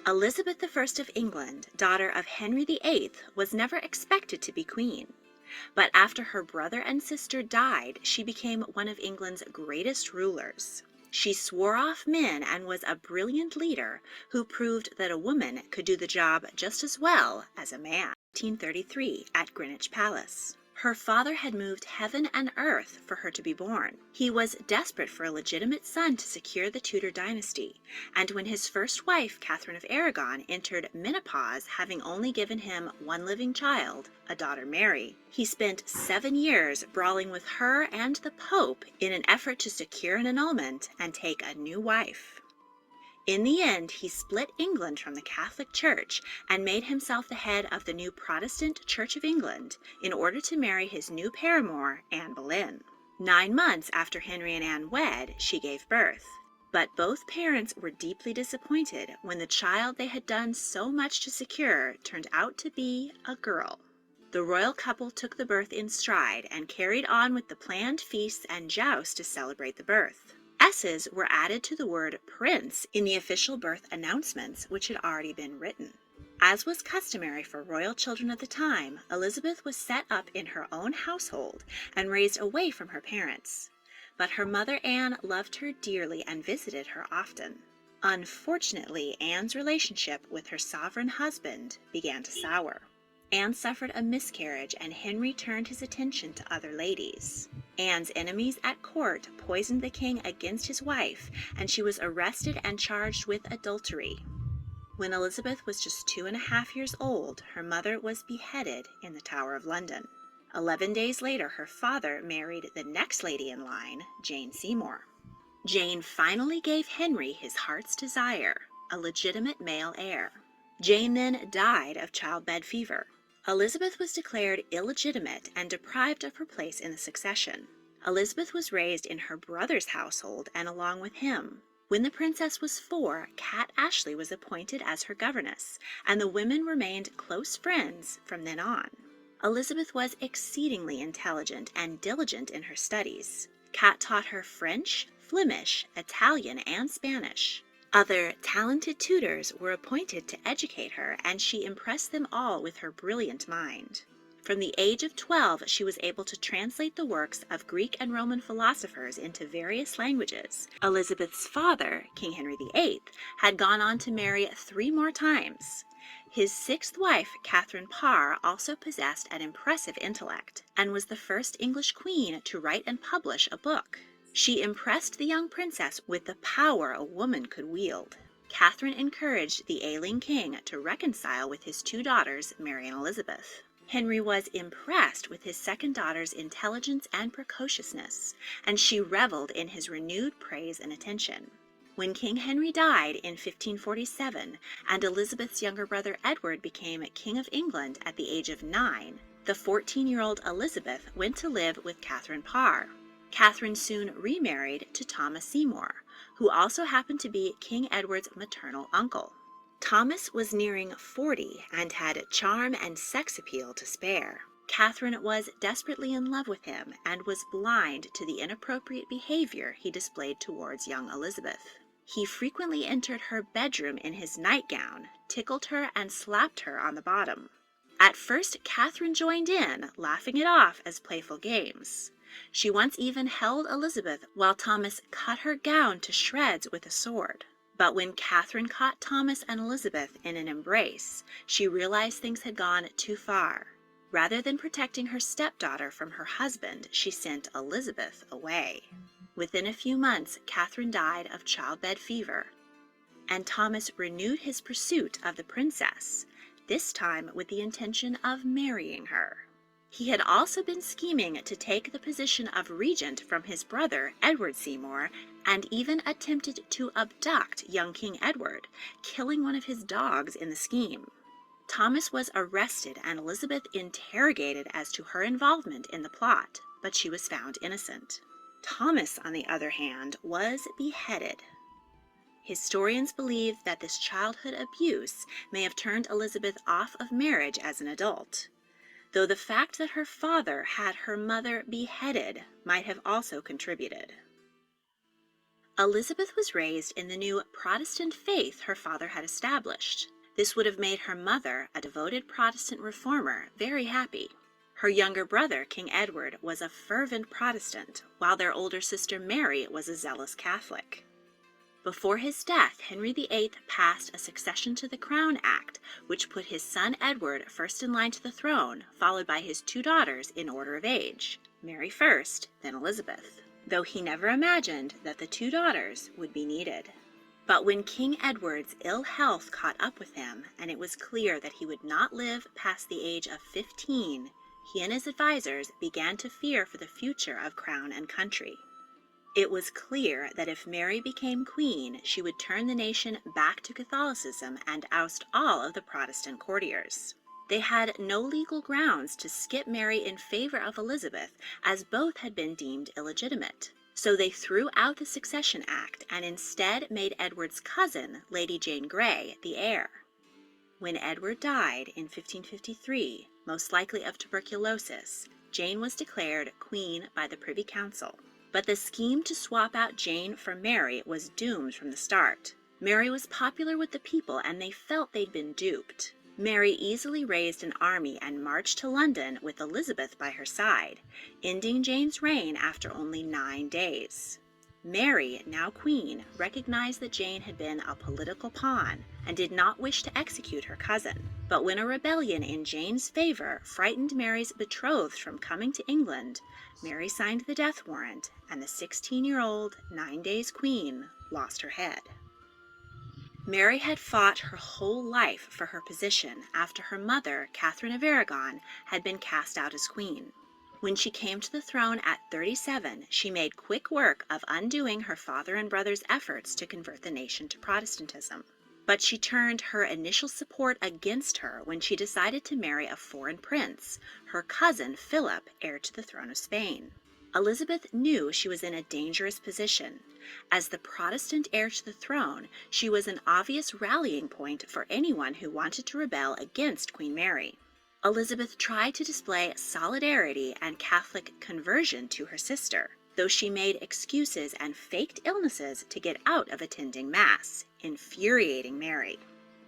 Elizabeth I of England, daughter of Henry VIII, was never expected to be queen. But after her brother and sister died, she became one of England's greatest rulers. She swore off men and was a brilliant leader who proved that a woman could do the job just as well as a man. 1833 at Greenwich Palace. Her father had moved heaven and earth for her to be born. He was desperate for a legitimate son to secure the Tudor dynasty, and when his first wife, Catherine of Aragon, entered menopause, having only given him one living child, a daughter Mary, he spent 7 years brawling with her and the Pope in an effort to secure an annulment and take a new wife. In the end, he split England from the Catholic Church and made himself the head of the new Protestant Church of England in order to marry his new paramour, Anne Boleyn. 9 months after Henry and Anne wed, she gave birth. But both parents were deeply disappointed when the child they had done so much to secure turned out to be a girl. The royal couple took the birth in stride and carried on with the planned feasts and jousts to celebrate the birth. S's were added to the word prince in the official birth announcements, which had already been written. As was customary for royal children of the time, Elizabeth was set up in her own household and raised away from her parents. But her mother Anne loved her dearly and visited her often. Unfortunately, Anne's relationship with her sovereign husband began to sour. Anne suffered a miscarriage, and Henry turned his attention to other ladies. Anne's enemies at court poisoned the king against his wife, and she was arrested and charged with adultery. When Elizabeth was just 2.5 years old, her mother was beheaded in the Tower of London. 11 days later, her father married the next lady in line, Jane Seymour. Jane finally gave Henry his heart's desire, a legitimate male heir. Jane then died of childbed fever. Elizabeth was declared illegitimate and deprived of her place in the succession. Elizabeth was raised in her brother's household and along with him. When the princess was 4, Kat Ashley was appointed as her governess, and the women remained close friends from then on. Elizabeth was exceedingly intelligent and diligent in her studies. Kat taught her French, Flemish, Italian, and Spanish. Other talented tutors were appointed to educate her, and she impressed them all with her brilliant mind. From the age of 12, she was able to translate the works of Greek and Roman philosophers into various languages. Elizabeth's father, King Henry VIII, had gone on to marry 3 more times. His 6th wife, Catherine Parr, also possessed an impressive intellect, and was the first English queen to write and publish a book. She impressed the young princess with the power a woman could wield. Catherine encouraged the ailing king to reconcile with his 2 daughters, Mary and Elizabeth. Henry was impressed with his second daughter's intelligence and precociousness, and she reveled in his renewed praise and attention. When King Henry died in 1547, and Elizabeth's younger brother Edward became King of England at the age of 9, the 14-year-old Elizabeth went to live with Catherine Parr. Catherine soon remarried to Thomas Seymour, who also happened to be King Edward's maternal uncle. Thomas was nearing 40 and had charm and sex appeal to spare. Catherine was desperately in love with him and was blind to the inappropriate behavior he displayed towards young Elizabeth. He frequently entered her bedroom in his nightgown, tickled her, and slapped her on the bottom. At first, Catherine joined in, laughing it off as playful games. She once even held Elizabeth while Thomas cut her gown to shreds with a sword. But when Catherine caught Thomas and Elizabeth in an embrace, she realized things had gone too far. Rather than protecting her stepdaughter from her husband, she sent Elizabeth away. Within a few months, Catherine died of childbed fever, and Thomas renewed his pursuit of the princess, this time with the intention of marrying her. He had also been scheming to take the position of regent from his brother, Edward Seymour, and even attempted to abduct young King Edward, killing one of his dogs in the scheme. Thomas was arrested and Elizabeth interrogated as to her involvement in the plot, but she was found innocent. Thomas, on the other hand, was beheaded. Historians believe that this childhood abuse may have turned Elizabeth off of marriage as an adult, though the fact that her father had her mother beheaded might have also contributed. Elizabeth was raised in the new Protestant faith her father had established. This would have made her mother, a devoted Protestant reformer, very happy. Her younger brother, King Edward, was a fervent Protestant, while their older sister Mary was a zealous Catholic. Before his death, Henry VIII passed a Succession to the Crown Act, which put his son Edward first in line to the throne, followed by his two daughters in order of age, Mary first, then Elizabeth, though he never imagined that the two daughters would be needed. But when King Edward's ill health caught up with him, and it was clear that he would not live past the age of 15, he and his advisors began to fear for the future of crown and country. It was clear that if Mary became queen, she would turn the nation back to Catholicism and oust all of the Protestant courtiers. They had no legal grounds to skip Mary in favor of Elizabeth, as both had been deemed illegitimate. So they threw out the Succession Act and instead made Edward's cousin, Lady Jane Grey, the heir. When Edward died in 1553, most likely of tuberculosis, Jane was declared queen by the Privy Council. But the scheme to swap out Jane for Mary was doomed from the start. Mary was popular with the people and they felt they'd been duped. Mary easily raised an army and marched to London with Elizabeth by her side, ending Jane's reign after only 9 days. Mary, now queen, recognized that Jane had been a political pawn and did not wish to execute her cousin. But when a rebellion in Jane's favor frightened Mary's betrothed from coming to England, Mary signed the death warrant, and the 16-year-old, 9 days queen lost her head. Mary had fought her whole life for her position after her mother, Catherine of Aragon, had been cast out as queen. When she came to the throne at 37, she made quick work of undoing her father and brother's efforts to convert the nation to Protestantism. But she turned her initial support against her when she decided to marry a foreign prince, her cousin Philip, heir to the throne of Spain. Elizabeth knew she was in a dangerous position. As the Protestant heir to the throne, she was an obvious rallying point for anyone who wanted to rebel against Queen Mary. Elizabeth tried to display solidarity and Catholic conversion to her sister, though she made excuses and faked illnesses to get out of attending Mass, infuriating Mary.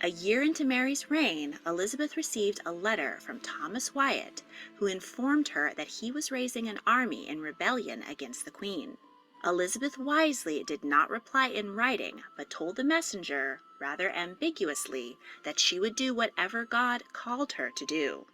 A year into Mary's reign, Elizabeth received a letter from Thomas Wyatt, who informed her that he was raising an army in rebellion against the Queen. Elizabeth wisely did not reply in writing, but told the messenger, rather ambiguously, that she would do whatever God called her to do.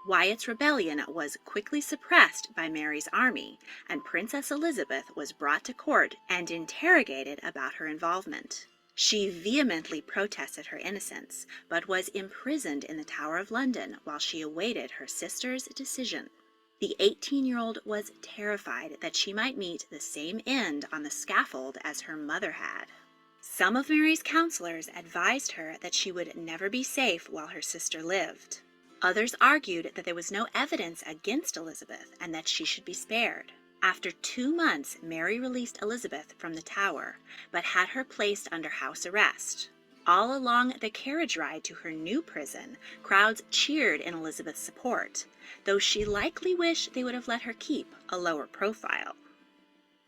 Wyatt's rebellion was quickly suppressed by Mary's army, and Princess Elizabeth was brought to court and interrogated about her involvement. She vehemently protested her innocence, but was imprisoned in the Tower of London while she awaited her sister's decision. The 18-year-old was terrified that she might meet the same end on the scaffold as her mother had. Some of Mary's counselors advised her that she would never be safe while her sister lived. Others argued that there was no evidence against Elizabeth and that she should be spared. After 2 months, Mary released Elizabeth from the Tower, but had her placed under house arrest. All along the carriage ride to her new prison, crowds cheered in Elizabeth's support, though she likely wished they would have let her keep a lower profile.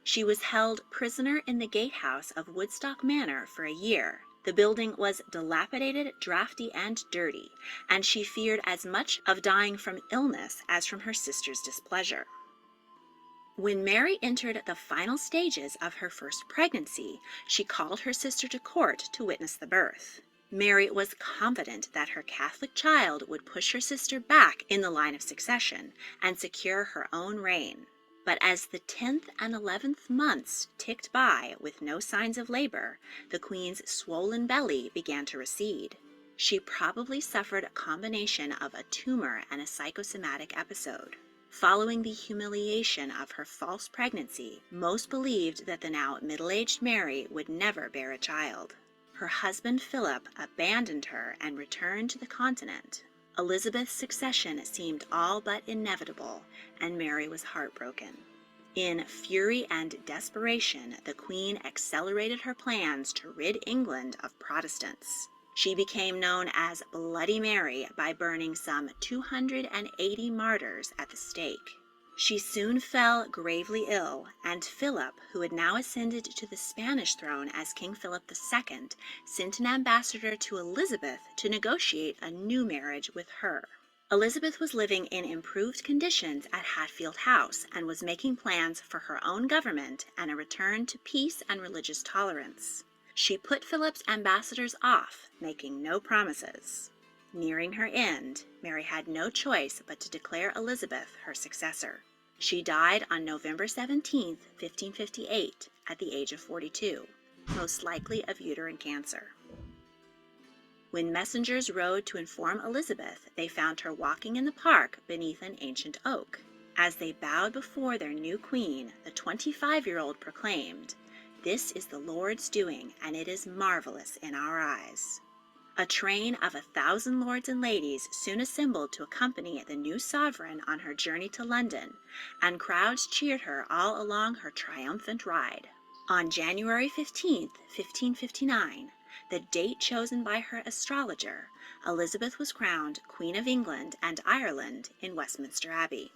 She was held prisoner in the gatehouse of Woodstock Manor for a year. The building was dilapidated, drafty, and dirty, and she feared as much of dying from illness as from her sister's displeasure. When Mary entered the final stages of her first pregnancy, she called her sister to court to witness the birth. Mary was confident that her Catholic child would push her sister back in the line of succession and secure her own reign. But as the 10th and 11th months ticked by with no signs of labor, the Queen's swollen belly began to recede. She probably suffered a combination of a tumor and a psychosomatic episode. Following the humiliation of her false pregnancy, most believed that the now middle-aged Mary would never bear a child. Her husband Philip abandoned her and returned to the continent. Elizabeth's succession seemed all but inevitable, and Mary was heartbroken. In fury and desperation, the Queen accelerated her plans to rid England of Protestants. She became known as Bloody Mary by burning some 280 martyrs at the stake. She soon fell gravely ill, and Philip, who had now ascended to the Spanish throne as King Philip II, sent an ambassador to Elizabeth to negotiate a new marriage with her. Elizabeth was living in improved conditions at Hatfield House and was making plans for her own government and a return to peace and religious tolerance. She put Philip's ambassadors off, making no promises. Nearing her end, Mary had no choice but to declare Elizabeth her successor. She died on November 17, 1558, at the age of 42, most likely of uterine cancer. When messengers rode to inform Elizabeth, they found her walking in the park beneath an ancient oak. As they bowed before their new queen, the 25-year-old proclaimed, "This is the Lord's doing, and it is marvelous in our eyes." A train of 1,000 lords and ladies soon assembled to accompany the new sovereign on her journey to London, and crowds cheered her all along her triumphant ride. On January 15, 1559, the date chosen by her astrologer, Elizabeth was crowned Queen of England and Ireland in Westminster Abbey.